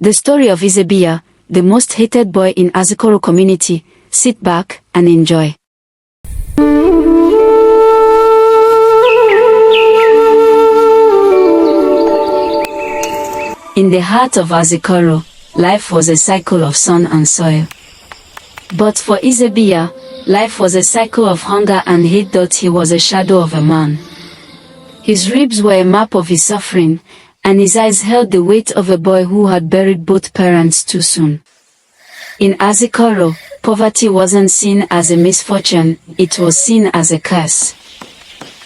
The story of Izibeya, the most hated boy in Azikoro community. Sit back and enjoy. In the heart of Azikoro, life was a cycle of sun and soil. But for Izibeya, life was a cycle of hunger and hate. He was a shadow of a man. His ribs were a map of his suffering, and his eyes held the weight of a boy who had buried both parents too soon. In Azikoro, poverty wasn't seen as a misfortune, it was seen as a curse.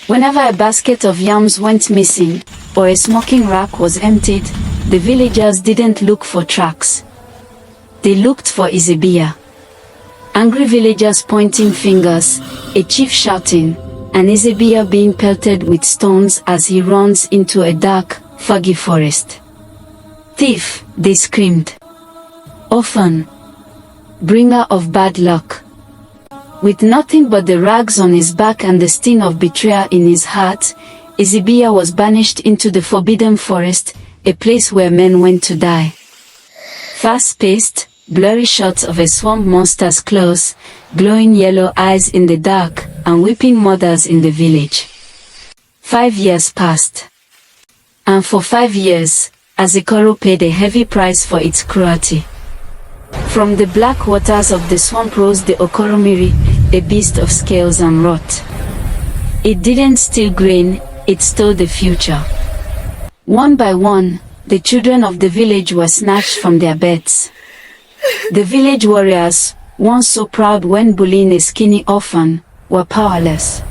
Whenever a basket of yams went missing, or a smoking rack was emptied, the villagers didn't look for tracks. They looked for Izibeya. Angry villagers pointing fingers, a chief shouting, and Izibeya being pelted with stones as he runs into a dark, foggy forest. Thief, they screamed. Orphan, bringer of bad luck. With nothing but the rags on his back and the sting of betrayal in his heart, Izibeya was banished into the forbidden forest, a place where men went to die. Fast-paced, blurry shots of a swamp monster's claws, glowing yellow eyes in the dark, and weeping mothers in the village. 5 years passed. And for 5 years, Azikoro paid a heavy price for its cruelty. From the black waters of the swamp rose the Okoromiri, a beast of scales and rot. It didn't steal grain, it stole the future. One by one, the children of the village were snatched from their beds. The village warriors, once so proud when bullying a skinny orphan, were powerless.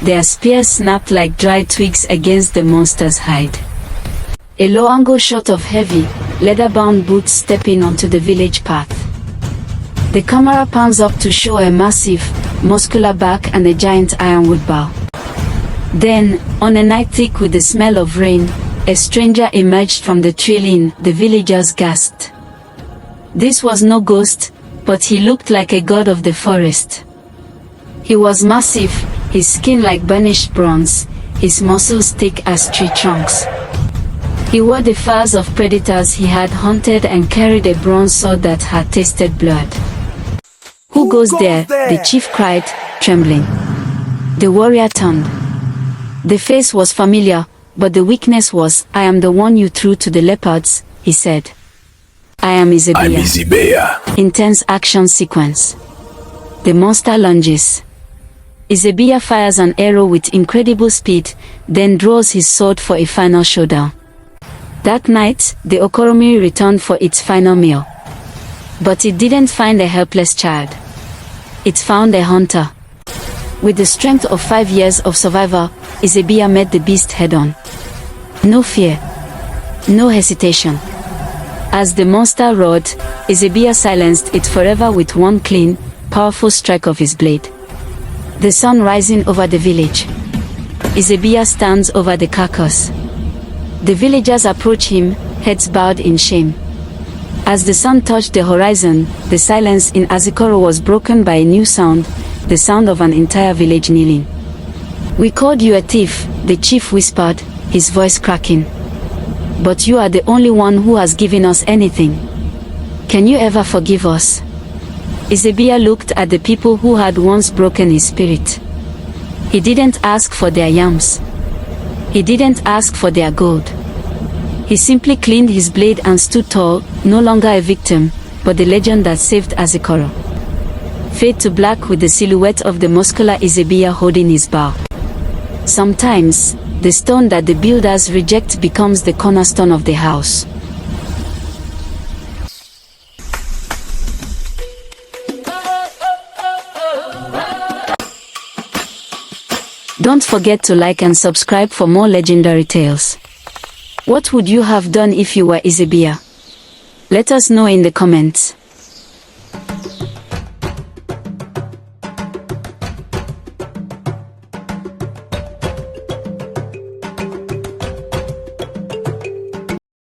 Their spears snapped like dry twigs against the monster's hide. A low-angle shot of heavy, leather-bound boots stepping onto the village path. The camera pans up to show a massive, muscular back and a giant ironwood bow. Then, on a night thick with the smell of rain, a stranger emerged from the tree. The villagers gasped. This was no ghost, but he looked like a god of the forest. He was massive, his skin like burnished bronze, his muscles thick as tree trunks. He wore the furs of predators he had hunted and carried a bronze sword that had tasted blood. Who goes there? The chief cried, trembling. The warrior turned. The face was familiar, but the weakness was, I am the one you threw to the leopards, he said. I am Izibeya. I'm Izibeya. Intense action sequence. The monster lunges. Izibeya fires an arrow with incredible speed, then draws his sword for a final showdown. That night, the Okoromiri returned for its final meal. But it didn't find a helpless child. It found a hunter. With the strength of 5 years of survival, Izibeya met the beast head-on. No fear. No hesitation. As the monster roared, Izibeya silenced it forever with one clean, powerful strike of his blade. The sun rising over the village. Izibeya stands over the carcass. The villagers approach him, heads bowed in shame. As the sun touched the horizon, the silence in Azikoro was broken by a new sound, the sound of an entire village kneeling. We called you a thief, the chief whispered, his voice cracking. But you are the only one who has given us anything. Can you ever forgive us? Izibeya looked at the people who had once broken his spirit. He didn't ask for their yams. He didn't ask for their gold. He simply cleaned his blade and stood tall, no longer a victim, but the legend that saved Azikoro. Fade to black with the silhouette of the muscular Izibeya holding his bow. Sometimes, the stone that the builders reject becomes the cornerstone of the house. Don't forget to like and subscribe for more legendary tales. What would you have done if you were Izibeya? Let us know in the comments.